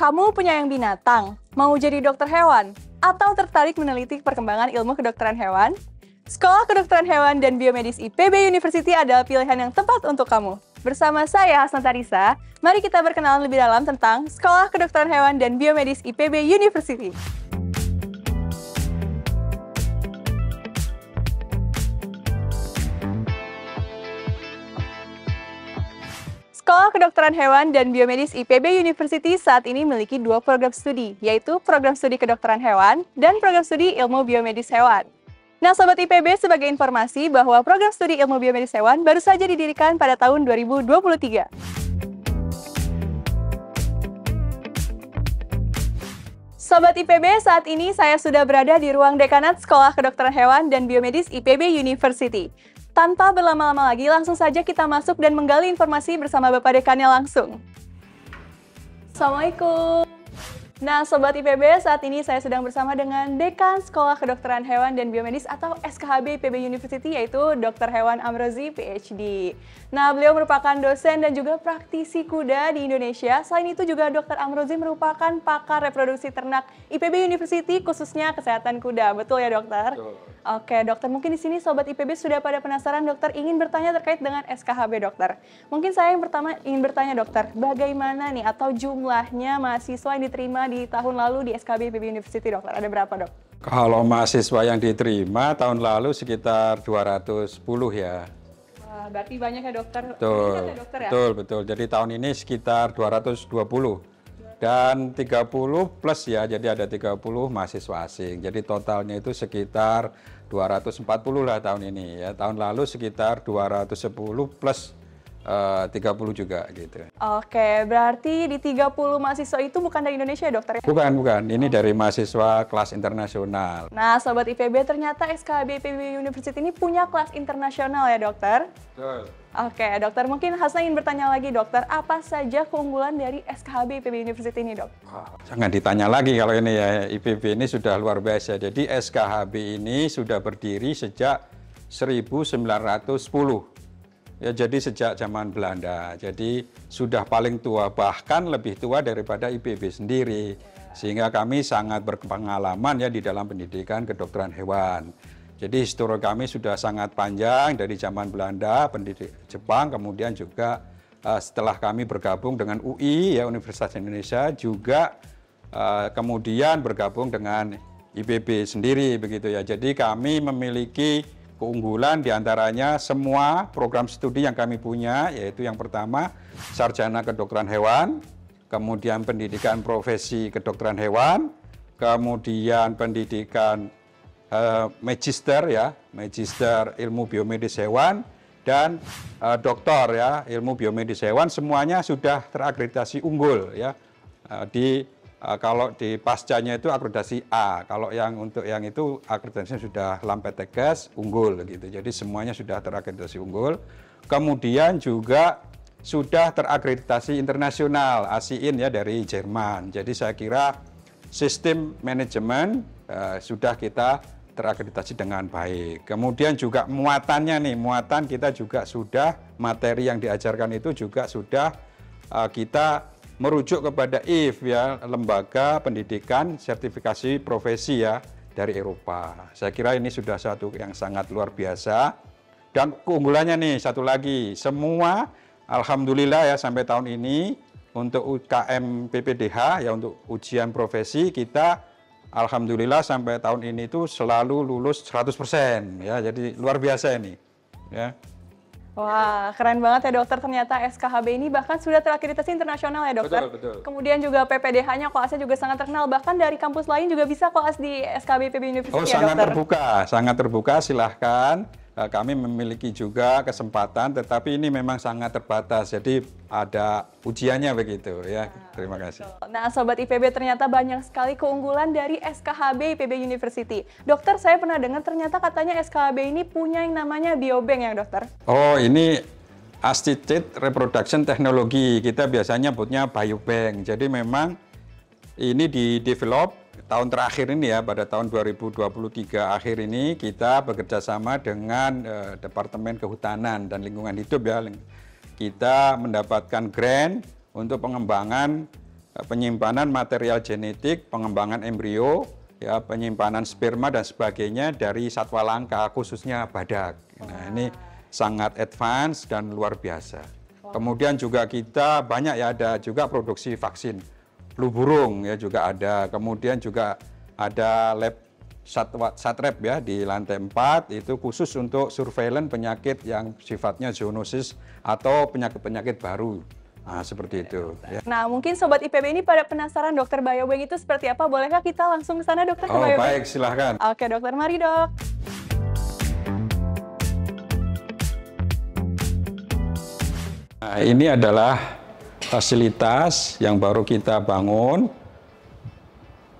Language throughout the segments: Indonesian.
Kamu penyayang binatang, mau jadi dokter hewan, atau tertarik meneliti perkembangan ilmu kedokteran hewan? Sekolah Kedokteran Hewan dan Biomedis IPB University adalah pilihan yang tepat untuk kamu. Bersama saya, Hasnata Risa, mari kita berkenalan lebih dalam tentang Sekolah Kedokteran Hewan dan Biomedis IPB University. Sekolah Kedokteran Hewan dan Biomedis IPB University saat ini memiliki dua program studi, yaitu program studi kedokteran hewan dan program studi ilmu biomedis hewan. Nah, Sobat IPB, sebagai informasi bahwa program studi ilmu biomedis hewan baru saja didirikan pada tahun 2023. Sobat IPB, saat ini saya sudah berada di ruang dekanat Sekolah Kedokteran Hewan dan Biomedis IPB University. Tanpa berlama-lama lagi, langsung saja kita masuk dan menggali informasi bersama Bapak Dekannya langsung. Assalamualaikum. Nah, Sobat IPB, saat ini saya sedang bersama dengan Dekan Sekolah Kedokteran Hewan dan Biomedis atau SKHB IPB University, yaitu Dr. Hewan Amrozi, PhD. Nah, beliau merupakan dosen dan juga praktisi kuda di Indonesia. Selain itu juga Dr. Amrozi merupakan pakar reproduksi ternak IPB University, khususnya kesehatan kuda. Betul ya, dokter? Betul. Oke, dokter, mungkin di sini Sobat IPB sudah pada penasaran, dokter ingin bertanya terkait dengan SKHB, dokter. Mungkin saya yang pertama ingin bertanya, dokter, bagaimana nih atau jumlahnya mahasiswa yang diterima di tahun lalu di SKHB IPB University, dokter? Ada berapa, dok? Kalau mahasiswa yang diterima tahun lalu sekitar 210 ya. Wah, berarti banyak ya, dokter? Betul, Meningkat ya, dokter, ya? betul. Jadi tahun ini sekitar 220. Dan 30 plus ya, jadi ada 30 mahasiswa asing. Jadi totalnya itu sekitar 240 lah tahun ini ya. Tahun lalu sekitar 210 plus 30 juga gitu. Oke, berarti di 30 mahasiswa itu bukan dari Indonesia ya, dokter? Bukan. Ini dari mahasiswa kelas internasional. Nah, Sobat IPB, ternyata SKHB IPB University ini punya kelas internasional ya, dokter? Betul. Oke, dokter, mungkin Hasna ingin bertanya lagi, dokter, apa saja keunggulan dari SKHB IPB University ini, dok? Jangan ditanya lagi kalau ini ya, IPB ini sudah luar biasa. Jadi SKHB ini sudah berdiri sejak 1910. Ya, jadi sejak zaman Belanda. Jadi sudah paling tua, bahkan lebih tua daripada IPB sendiri. Sehingga kami sangat berpengalaman ya di dalam pendidikan kedokteran hewan. Jadi histori kami sudah sangat panjang dari zaman Belanda, pendidik Jepang, kemudian juga setelah kami bergabung dengan UI ya, Universitas Indonesia, juga kemudian bergabung dengan IPB sendiri begitu ya. Jadi kami memiliki keunggulan diantaranya semua program studi yang kami punya, yaitu yang pertama sarjana kedokteran hewan, kemudian pendidikan profesi kedokteran hewan, kemudian pendidikan magister ya, magister ilmu biomedis hewan, dan doktor ya, ilmu biomedis hewan, semuanya sudah terakreditasi unggul ya. Kalau di pascanya itu akreditasi A, kalau yang untuk yang itu akreditasinya sudah Lampetegas unggul gitu. Jadi semuanya sudah terakreditasi unggul. Kemudian juga sudah terakreditasi internasional ASIIN ya dari Jerman. Jadi saya kira sistem manajemen sudah kita terakreditasi dengan baik. Kemudian juga muatannya nih, muatan kita juga sudah, materi yang diajarkan itu juga sudah kita merujuk kepada IF ya, lembaga pendidikan sertifikasi profesi ya dari Eropa. Saya kira ini sudah satu yang sangat luar biasa. Dan keunggulannya nih satu lagi, semua alhamdulillah ya sampai tahun ini untuk UKM PPDH ya, untuk ujian profesi kita alhamdulillah sampai tahun ini itu selalu lulus 100% ya. Jadi luar biasa ini ya. Wah, keren banget ya, dokter. Ternyata SKHB ini bahkan sudah terakreditasi internasional ya, dokter? Betul. Kemudian juga PPDH-nya koasnya juga sangat terkenal. Bahkan dari kampus lain juga bisa koas di SKHB IPB University ya, dokter? Sangat terbuka, silahkan. Kami memiliki juga kesempatan, tetapi ini memang sangat terbatas. Jadi ada ujiannya begitu ya. Terima kasih. Nah, Sobat IPB, ternyata banyak sekali keunggulan dari SKHB IPB University. Dokter, saya pernah dengar ternyata katanya SKHB ini punya yang namanya biobank ya, dokter? Oh, ini Assisted Reproduction Technology. Kita biasanya sebutnya biobank. Jadi memang ini di-develop tahun terakhir ini ya, pada tahun 2023 akhir ini kita bekerja sama dengan Departemen Kehutanan dan Lingkungan Hidup ya. Kita mendapatkan grant untuk pengembangan penyimpanan material genetik, pengembangan embrio, ya, penyimpanan sperma dan sebagainya dari satwa langka, khususnya badak. Nah, ini sangat advance dan luar biasa. Kemudian juga kita banyak ya, ada juga produksi vaksin flu burung ya juga ada. Kemudian juga ada lab satrep ya di lantai 4 itu khusus untuk surveillance penyakit yang sifatnya zoonosis atau penyakit-penyakit baru. Nah, seperti itu. Ya. Nah, mungkin Sobat IPB ini pada penasaran dokter biobank itu seperti apa? Bolehkah kita langsung ke sana, dokter? Oh, baik, silahkan. Oke, dokter, mari dok. Nah, ini adalah fasilitas yang baru kita bangun,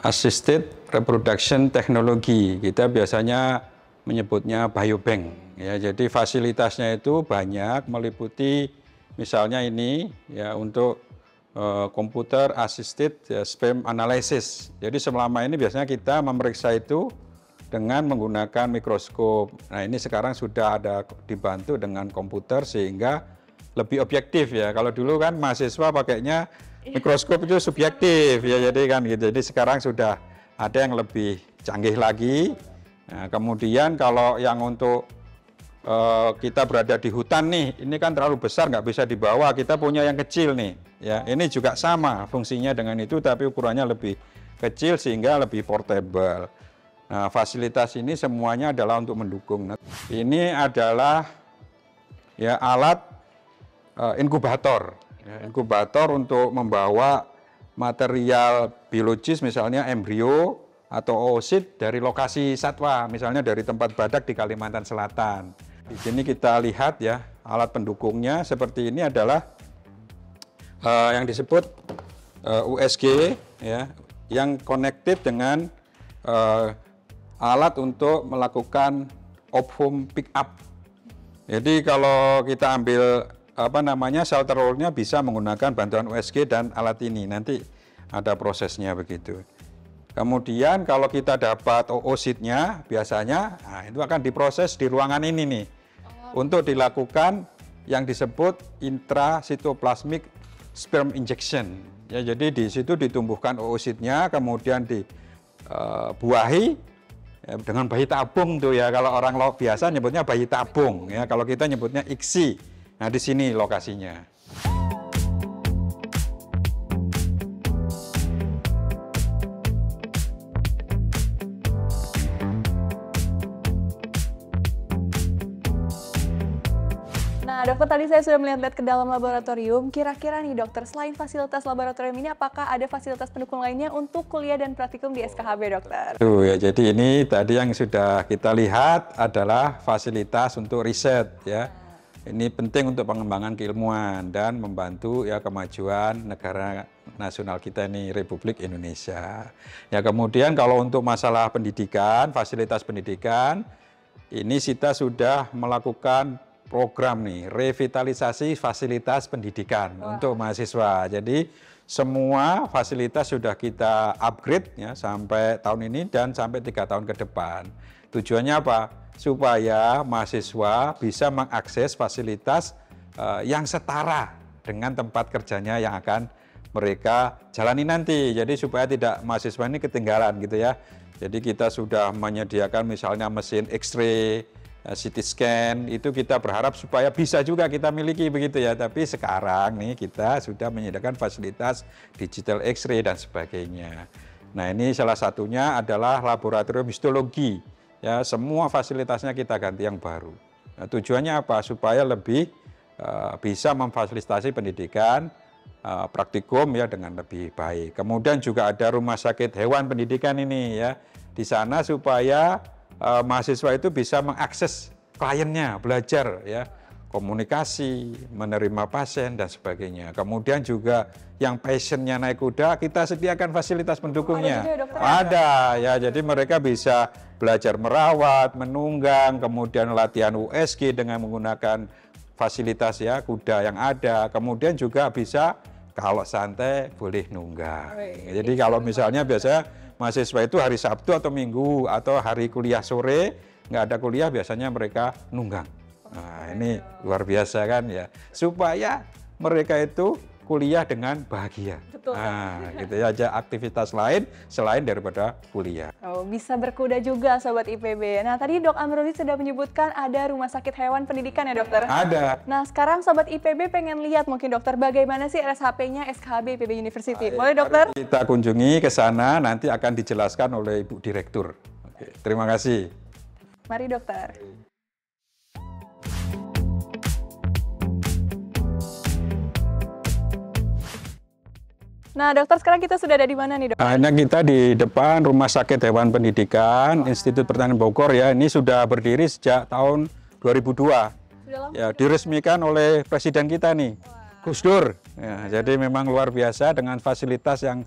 Assisted Reproduction Technology. Kita biasanya menyebutnya biobank. Ya, jadi fasilitasnya itu banyak, meliputi misalnya ini ya untuk komputer assisted sperm analysis. Jadi selama ini biasanya kita memeriksa itu dengan menggunakan mikroskop. Nah, ini sekarang sudah ada dibantu dengan komputer sehingga lebih objektif ya. Kalau dulu kan mahasiswa pakainya mikroskop itu subjektif ya, jadi kan gitu. Jadi sekarang sudah ada yang lebih canggih lagi. Nah, kemudian kalau yang untuk kita berada di hutan nih, ini kan terlalu besar nggak bisa dibawa, kita punya yang kecil nih ya, ini juga sama fungsinya dengan itu tapi ukurannya lebih kecil sehingga lebih portable. Nah, fasilitas ini semuanya adalah untuk mendukung. Ini adalah ya alat inkubator ya, inkubator untuk membawa material biologis misalnya embrio atau oosit dari lokasi satwa, misalnya dari tempat badak di Kalimantan Selatan. Di sini kita lihat ya, alat pendukungnya seperti ini adalah yang disebut USG ya, yang connected dengan alat untuk melakukan ovum pick up. Jadi kalau kita ambil shelter roll-nya bisa menggunakan bantuan USG dan alat ini, nanti ada prosesnya begitu. Kemudian kalau kita dapat oositnya biasanya itu akan diproses di ruangan ini nih untuk dilakukan yang disebut intrasitoplasmic sperm injection. Ya, jadi di situ ditumbuhkan oositnya kemudian dibuahi dengan bayi tabung tuh ya, kalau orang biasa nyebutnya bayi tabung ya, kalau kita nyebutnya ICSI. Nah, di sini lokasinya. Nah, dokter, tadi saya sudah melihat-lihat ke dalam laboratorium. Kira-kira nih dokter, selain fasilitas laboratorium ini, apakah ada fasilitas pendukung lainnya untuk kuliah dan praktikum di SKHB, dokter? Tuh ya, jadi ini tadi yang sudah kita lihat adalah fasilitas untuk riset ya. Ini penting untuk pengembangan keilmuan dan membantu ya kemajuan negara nasional kita ini, Republik Indonesia. Ya, kemudian kalau untuk masalah pendidikan, fasilitas pendidikan, ini kita sudah melakukan program nih, revitalisasi fasilitas pendidikan untuk mahasiswa. Jadi semua fasilitas sudah kita upgrade ya sampai tahun ini dan sampai 3 tahun ke depan. Tujuannya apa? Supaya mahasiswa bisa mengakses fasilitas yang setara dengan tempat kerjanya yang akan mereka jalani nanti. Jadi supaya tidak mahasiswa ini ketinggalan gitu ya. Jadi kita sudah menyediakan misalnya mesin X-ray, CT scan, itu kita berharap supaya bisa juga kita miliki begitu ya. Tapi sekarang nih kita sudah menyediakan fasilitas digital X-ray dan sebagainya. Nah, ini salah satunya adalah laboratorium histologi. Ya, semua fasilitasnya kita ganti yang baru. Nah, tujuannya apa? Supaya lebih bisa memfasilitasi pendidikan praktikum ya dengan lebih baik. Kemudian juga ada rumah sakit hewan pendidikan ini ya. Di sana supaya mahasiswa itu bisa mengakses kliennya, belajar ya, komunikasi, menerima pasien dan sebagainya. Kemudian juga yang passionnya naik kuda, kita sediakan fasilitas pendukungnya. Ada ya, jadi mereka bisa belajar merawat, menunggang, kemudian latihan USG dengan menggunakan fasilitas ya kuda yang ada. Kemudian juga bisa kalau santai boleh nunggang. Jadi kalau misalnya biasanya mahasiswa itu hari Sabtu atau Minggu atau hari kuliah sore, nggak ada kuliah biasanya mereka nunggang. Nah, ini luar biasa kan ya. Supaya mereka itu kuliah dengan bahagia. Betul. Nah, gitu ya aja aktivitas lain selain daripada kuliah. Oh, bisa berkuda juga Sobat IPB. Nah, tadi Dok Amrozi sudah menyebutkan ada rumah sakit hewan pendidikan ya dokter? Ada. Nah, sekarang Sobat IPB pengen lihat mungkin dokter bagaimana sih RSHP-nya SKHB IPB University. Boleh dokter? Mari kita kunjungi ke sana, nanti akan dijelaskan oleh Ibu Direktur. Oke, terima kasih. Mari dokter. Nah, dokter sekarang kita sudah ada di mana nih, dok? Nah, kita di depan Rumah Sakit Hewan Pendidikan Institut Pertanian Bogor ya. Ini sudah berdiri sejak tahun 2002. Ya, diresmikan oleh presiden kita nih, Gus Dur. Ya, jadi memang luar biasa dengan fasilitas yang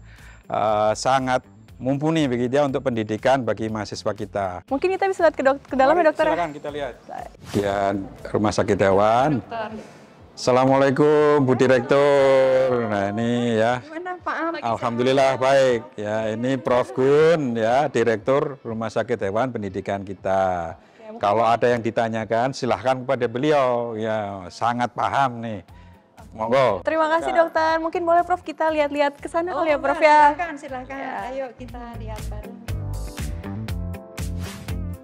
sangat mumpuni begitu ya untuk pendidikan bagi mahasiswa kita. Mungkin kita bisa lihat ke dalam ya, dokter? Silakan kita lihat. Ya, Rumah Sakit Hewan. Assalamualaikum Bu Direktur. Nah ini ya. Gimana Pak? Alhamdulillah baik. Ya ini Prof Gun ya Direktur Rumah Sakit Hewan Pendidikan kita. Kalau ada yang ditanyakan silahkan kepada beliau. Ya sangat paham nih. Monggo. Terima kasih dokter. Mungkin boleh Prof kita lihat-lihat ke sana kali ya Prof ya. Silakan. Ya. Ayo kita lihat bareng.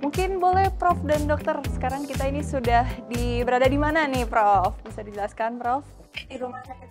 Mungkin boleh Prof dan dokter, sekarang kita ini sudah berada di mana nih Prof? Bisa dijelaskan Prof? Di rumah sakit.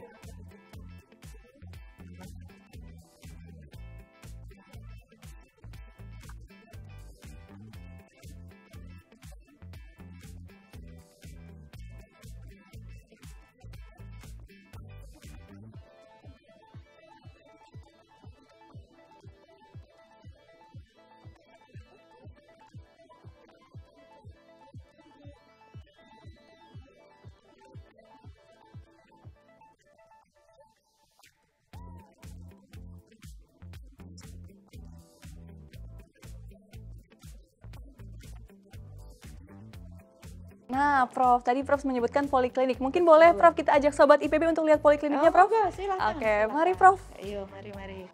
Nah, Prof, tadi Prof menyebutkan poliklinik. Mungkin boleh Prof kita ajak Sobat IPB untuk lihat polikliniknya, Prof? Silakan. Oke, mari Prof. Ayo, mari.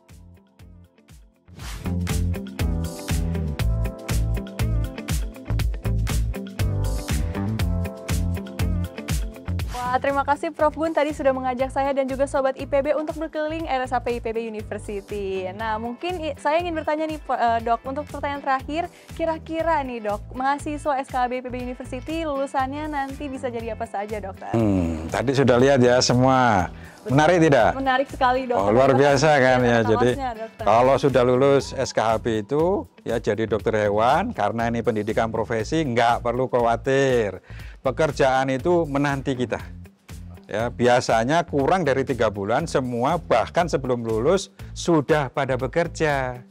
Wah, terima kasih Prof Gun tadi sudah mengajak saya dan juga Sobat IPB untuk berkeliling RSHP IPB University. Nah, mungkin saya ingin bertanya nih Dok, untuk pertanyaan terakhir, kira-kira nih Dok, mahasiswa SKHB IPB University lulusannya nanti bisa jadi apa saja dokter? Tadi sudah lihat ya semua. Menarik tidak? Menarik sekali dokter. Oh, luar biasa kan ya. Jadi dokter. kalau sudah lulus SKHB itu ya jadi dokter hewan karena ini pendidikan profesi nggak perlu khawatir. Pekerjaan itu menanti kita. Ya, biasanya kurang dari 3 bulan semua bahkan sebelum lulus sudah pada bekerja.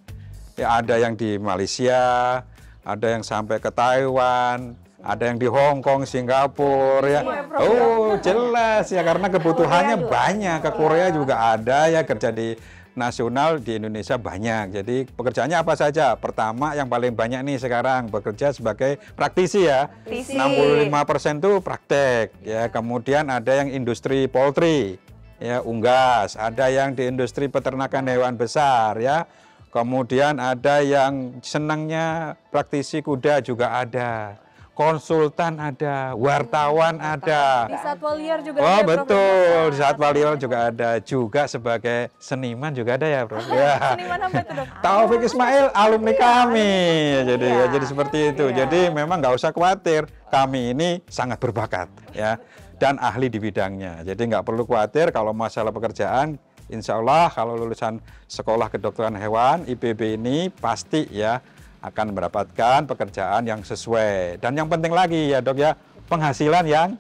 Ya, ada yang di Malaysia, ada yang sampai ke Taiwan, ada yang di Hong Kong, Singapura ya. Oh, jelas ya karena kebutuhannya banyak. Ke Korea juga ada ya, kerja di nasional di Indonesia banyak. Jadi pekerjaannya apa saja? Pertama yang paling banyak nih sekarang bekerja sebagai praktisi ya. 65% itu praktek ya. Kemudian ada yang industri poultry ya, unggas, ada yang di industri peternakan hewan besar ya. Kemudian ada yang senangnya praktisi kuda juga ada. Konsultan ada, wartawan ada. Di satwa liar juga oh, ada. Betul, di satwa liar juga ada. Juga sebagai seniman juga ada ya, Bro. Ya. Seniman apa itu, Dok? Taufik Ismail alumni kami. Jadi seperti itu. Jadi memang nggak usah khawatir. Kami ini sangat berbakat ya dan ahli di bidangnya. Jadi nggak perlu khawatir kalau masalah pekerjaan. Insya Allah kalau lulusan sekolah kedokteran hewan IPB ini pasti ya akan mendapatkan pekerjaan yang sesuai. Dan yang penting lagi ya Dok ya, penghasilan yang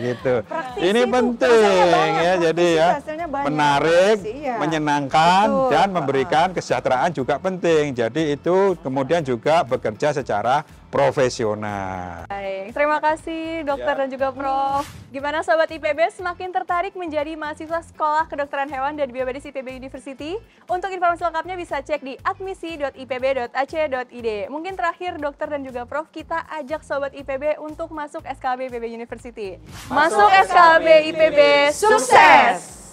gitu. Ini penting ya, jadi ya menarik, menyenangkan dan memberikan kesejahteraan juga penting. Jadi itu kemudian juga bekerja secara profesional. Baik, terima kasih dokter dan juga Prof. Gimana Sobat IPB, semakin tertarik menjadi mahasiswa Sekolah Kedokteran Hewan dan Biomedis IPB University? Untuk informasi lengkapnya bisa cek di admisi.ipb.ac.id. Mungkin terakhir dokter dan juga Prof, kita ajak Sobat IPB untuk masuk SKHB IPB University. Masuk SKHB IPB, sukses!